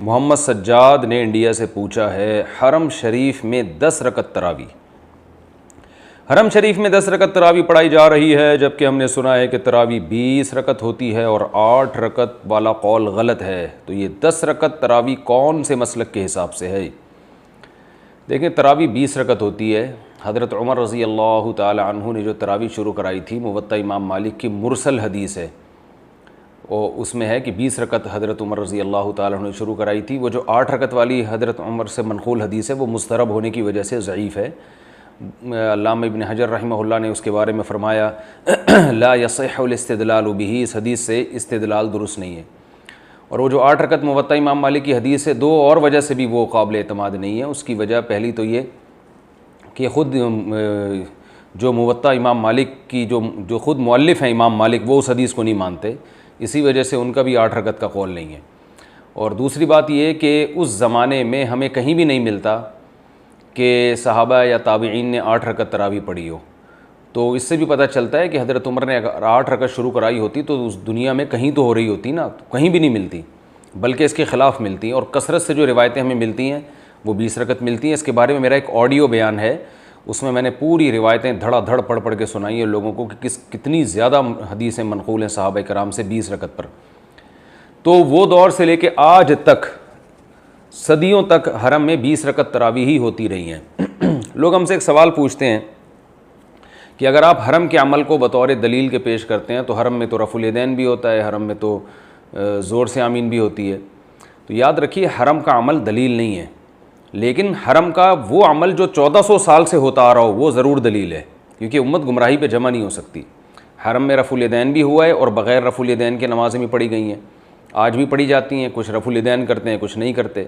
मोहम्मद सज्जाद ने इंडिया से पूछा है, हरम शरीफ में 10 रकत तरावी। हरम शरीफ में 10 रकत तरावी पढ़ाई जा रही है, जबकि हमने सुना है कि तरावी 20 रकत होती है और 8 रकत वाला कौल गलत है। तो ये 10 रकत तरावी कौन से मसलक के हिसाब से है? देखें, तरावी 20 रकत होती है। हज़रत उमर रज़ी अल्लाह ताला अन्हु ने जो तरावी शुरू कराई थी, मुवत्ता इमाम मालिक की मुरसल हदीस है, और उसमें है कि 20 रकत हज़रत उमर रज़ी अल्लाह ताला अन्हु ने शुरू कराई थी। वो जो 8 रकत वाली हज़रत उमर से मनक़ूल हदीस है, वो मुस्तरब होने की वजह से ज़ईफ़ है। अल्लामा इब्न हजर रहमहुल्लाह ने उसके बारे में फ़रमाया, ला यसिहुल इस्तिदलालु बिही, इस हदीस से इस्तिदलाल दुरुस्त नहीं है। और वो जो 8 रकत मुवत्ता इमाम मालिक की हदीस है, 2 और वजह से भी वो काबिल एतमाद नहीं है। उसकी वजह पहली तो ये कि ख़ुद जो मुवत्ता इमाम मालिक की जो ख़ुद मुअल्लिफ़ हैं इमाम मालिक, वो उस हदीस को नहीं मानते, इसी वजह से उनका भी 8 रकत का कौल नहीं है। और दूसरी बात ये कि उस ज़माने में हमें कहीं भी नहीं मिलता कि सहाबा या ताबीईन ने 8 रकत तरावी पढ़ी हो। तो इससे भी पता चलता है कि हज़रत उमर ने अगर 8 रकत शुरू कराई होती तो उस दुनिया में कहीं तो हो रही होती ना, तो कहीं भी नहीं मिलती, बल्कि इसके ख़िलाफ़ मिलती हैं। और कसरत से जो रिवायतें हमें मिलती हैं वो 20 रकत मिलती हैं। इसके बारे में मेरा एक ऑडियो बयान है, उसमें मैंने पूरी रिवायतें धड़ाधड़ पढ़ के सुनाई है लोगों को कि कितनी ज़्यादा हदीसें मनक़ूल हैं सहाबा कराम से 20 रकत पर। तो वो दौर से लेके आज तक, सदियों तक हरम में 20 रकत तरावी ही होती रही हैं। लोग हमसे एक सवाल पूछते हैं कि अगर आप हरम के अमल को बतौर दलील के पेश करते हैं तो हरम में तो रफ़ुल यदैन भी होता है, हरम में तो ज़ोर से आमीन भी होती है। तो याद रखिए, हरम का अमल दलील नहीं है, लेकिन हरम का वो अमल जो 1400 साल से होता आ रहा हो वो ज़रूर दलील है, क्योंकि उम्मत गुमराही पे जमा नहीं हो सकती। हरम में रफ़ुल यदैन भी हुआ है और बग़ैर रफ़ुल यदैन के नमाज़ें भी पढ़ी गई हैं, आज भी पढ़ी जाती हैं। कुछ रफ़ुल यदैन करते हैं, कुछ नहीं करते।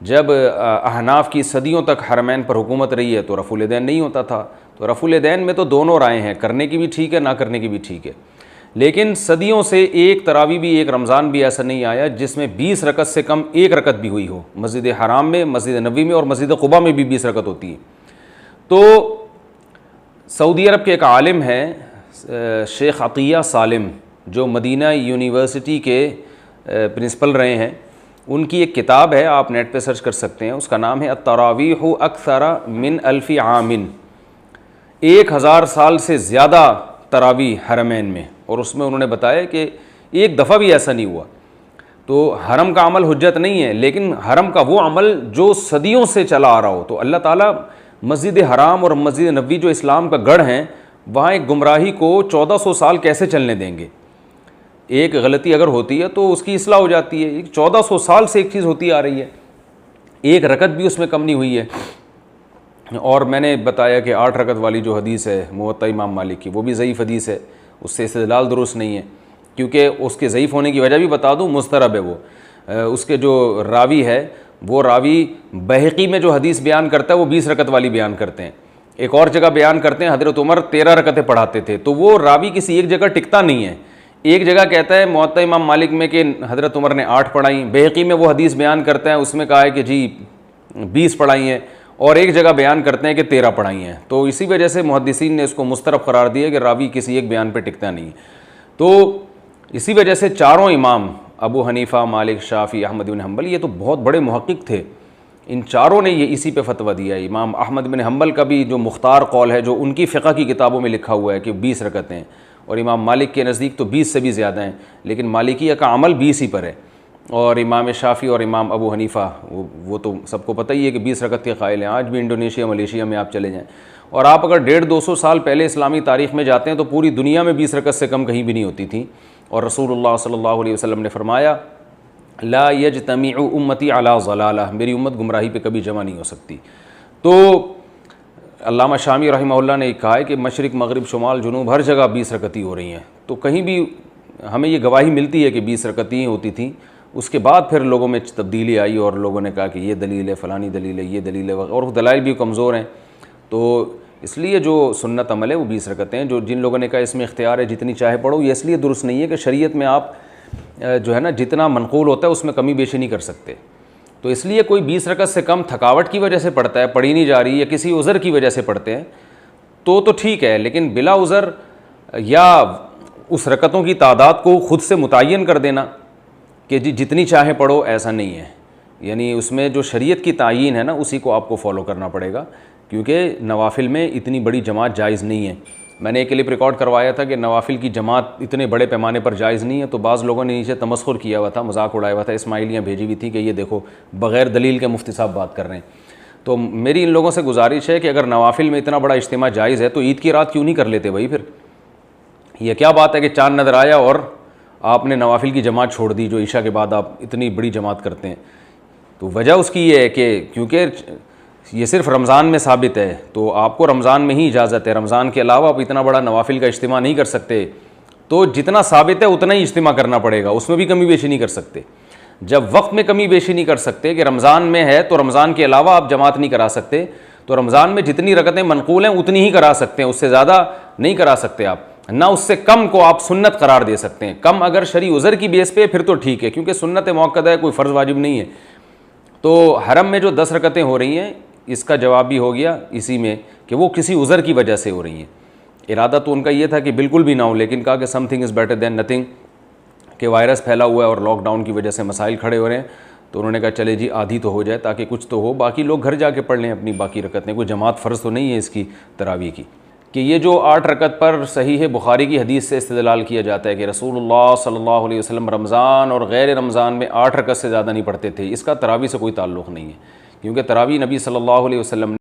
जब अहनाफ की सदियों तक हरमैन पर हुकूमत रही है तो रफ़ुल यदैन नहीं होता था। तो रफ़ुल यदैन में तो दोनों राय हैं, करने की भी ठीक है, ना करने की भी ठीक है। लेकिन सदियों से एक तरावी भी, एक रमज़ान भी ऐसा नहीं आया जिसमें 20 रकत से कम 1 रकत भी हुई हो। मस्जिद हराम में, मस्जिद नबी में और मस्जिद क़ुबा में भी 20 रकत होती है। तो सऊदी अरब के एक आलिम हैं शेख अतिया सालिम, जो मदीना यूनिवर्सिटी के प्रिंसिपल रहे हैं, उनकी एक किताब है, आप नेट पे सर्च कर सकते हैं, उसका नाम है अत-तरावीह अक्सर मिन अल्फ़ि आमिन, 1000 साल से ज़्यादा तरावी हरमैन में। और उसमें उन्होंने बताया कि एक दफ़ा भी ऐसा नहीं हुआ। तो हरम का अमल हुज्जत नहीं है, लेकिन हरम का वो अमल जो सदियों से चला आ रहा हो। तो अल्लाह ताला मस्जिद हराम और मस्जिद नबी जो इस्लाम का गढ़ हैं, वहाँ एक गुमराही को 1400 साल कैसे चलने देंगे? एक गलती अगर होती है तो उसकी इस्लाह हो जाती है। 1400 साल से एक चीज़ होती आ रही है, एक रकत भी उसमें कम नहीं हुई है। और मैंने बताया कि 8 रकत वाली जो हदीस है मुवत्ता इमाम मालिक की, वो भी ज़ईफ़ हदीस है, उससे इस्तिदलाल दुरुस्त नहीं है। क्योंकि उसके ज़ईफ़ होने की वजह भी बता दूँ, मुस्तरब है वो। उसके जो रावी है, वो रावी बहक़ी में जो हदीस बयान करता है वो 20 रकत वाली बयान करते हैं। एक और जगह बयान करते हैं हज़रत उमर 13 रकतें पढ़ाते थे। तो वो रावी किसी एक जगह टिकता नहीं है। एक जगह कहता है मुवत्ता इमाम मालिक में कि हज़रत उमर ने 8 पढ़ाई, बहक़ी में वो हदीस बयान करते हैं, उसमें कहा है कि जी 20 पढ़ाई हैं, और एक जगह बयान करते हैं कि 13 पढ़ाई हैं। तो इसी वजह से मुहद्दिसीन ने इसको मुस्तरब करार दिया कि रावी किसी एक बयान पर टिकता नहीं है। तो इसी वजह से चारों इमाम अबू हनीफ़ा, मालिक, शाफ़ी, अहमद बिन हम्बल, ये तो बहुत बड़े मुहक्किक थे, इन चारों ने ये इसी पे फतवा दिया है। इमाम अहमद बिन हम्बल का भी जो मुख्तार कौल है, जो उनकी फ़िक़्ह की किताबों में लिखा हुआ है कि 20 रकतें हैं, और इमाम मालिक के नज़दीक तो 20 से भी ज़्यादा हैं, लेकिन मालिकिया का अमल 20 ही पर है। और इमाम शाफ़ी और इमाम अबू हनीफ़ा वो तो सबको पता ही है कि 20 रकत के क़ाइल हैं। आज भी इंडोनेशिया, मलेशिया में आप चले जाएँ और आप अगर 150-200 साल पहले इस्लामी तारीख़ में जाते हैं तो पूरी दुनिया में 20 रकत से कम कहीं भी नहीं होती थी। और रसूलुल्लाह सल्लल्लाहु अलैहि वसल्लम ने फरमाया, ला यजतमिउ उम्मती अला ज़लाला, मेरी उम्मत गुमराही पे कभी जमा नहीं हो सकती। तो अल्लामा शामी रहमहुल्लाह ने कहा है कि मशरिक़, मगरिब, शुमाल, जुनूब हर जगह 20 रकत ही हो रही हैं। तो कहीं भी हमें ये गवाही मिलती है कि 20 रकत ही होती थी। उसके बाद फिर लोगों में तब्दीली आई और लोगों ने कहा कि ये दलील है, फ़लानी दलील है, ये दलील है, और दलाइल भी कमज़ोर हैं। तो इसलिए जो सुन्नत अमल है वो 20 रकतें हैं। जो जिन लोगों ने कहा इसमें इख्तियार है जितनी चाहे पढ़ो, ये इसलिए दुरुस्त नहीं है कि शरीयत में आप जो है ना जितना मनक़ूल होता है उसमें कमी बेशी नहीं कर सकते। तो इसलिए कोई 20 रकत से कम थकावट की वजह से पढ़ता है, पढ़ी नहीं जा रही, या किसी उज़र की वजह से पढ़ते हैं तो ठीक है। लेकिन बिला उज़र या उस रकतों की तादाद को ख़ुद से मुतय्यन कर देना कि जी जितनी चाहे पढ़ो, ऐसा नहीं है। यानी उसमें जो शरीयत की तायीन है ना, उसी को आपको फॉलो करना पड़ेगा, क्योंकि नवाफिल में इतनी बड़ी जमात जायज़ नहीं है। मैंने एक क्लिप रिकॉर्ड करवाया था कि नवाफिल की जमात इतने बड़े पैमाने पर जायज़ नहीं है, तो बाज़ लोगों ने नीचे तमस्खुर किया हुआ था, मजाक उड़ाया हुआ था, इस्माइलियाँ भेजी हुई थी कि ये देखो बग़ैर दलील के मुफ्ती साहब बात कर रहे हैं। तो मेरी इन लोगों से गुजारिश है कि अगर नवाफिल में इतना बड़ा इज्तिमा जायज़ है तो ईद की रात क्यों नहीं कर लेते भाई? फिर ये क्या बात है कि चाँद नज़र आया और आपने नवाफिल की जमात छोड़ दी, जो ईशा के बाद आप इतनी बड़ी जमात करते हैं। तो वजह उसकी ये है कि क्योंकि ये सिर्फ रमज़ान में साबित है, तो आपको रमज़ान में ही इजाज़त है, रमज़ान के अलावा आप इतना बड़ा नवाफिल का इज्तिमा नहीं कर सकते। तो जितना साबित है उतना ही इज्तिमा करना पड़ेगा, उसमें भी कमी बेशी नहीं कर सकते। जब वक्त में कमी बेशी नहीं कर सकते कि रमज़ान में है तो रमज़ान के अलावा आप जमात नहीं करा सकते, तो रमज़ान में जितनी रकतें मनक़ूल हैं उतनी ही करा सकते हैं, उससे ज़्यादा नहीं करा सकते आप, ना उससे कम को आप सुन्नत करार दे सकते हैं। कम अगर शरई उज़र की बेस पे फिर तो ठीक है, क्योंकि सुन्नत मौक़दा है, कोई फ़र्ज़ वाजिब नहीं है। तो हरम में जो 10 रकतें हो रही हैं, इसका जवाब भी हो गया इसी में कि वो किसी उज़र की वजह से हो रही हैं। इरादा तो उनका ये था कि बिल्कुल भी ना हो, लेकिन कहा कि something is better than nothing, कि वायरस फैला हुआ है और लॉकडाउन की वजह से मसाइल खड़े हो रहे हैं। तो उन्होंने कहा चले जी आधी तो हो जाए ताकि कुछ तो हो, बाकी लोग घर जाके पढ़ लें अपनी बाकी रकतें, कोई जमात फ़र्ज़ तो नहीं है इसकी तरावी की। कि ये जो 8 रकत पर सही है बुखारी की हदीस से इस्तेदलाल किया जाता है कि रसूलुल्लाह सल्लल्लाहु अलैहि वसल्लम रमज़ान और गैर रमज़ान में 8 रकत से ज़्यादा नहीं पढ़ते थे, इसका तरावी से कोई ताल्लुक़ नहीं है, क्योंकि तरावी नबी सल्लल्लाहु अलैहि वसल्लम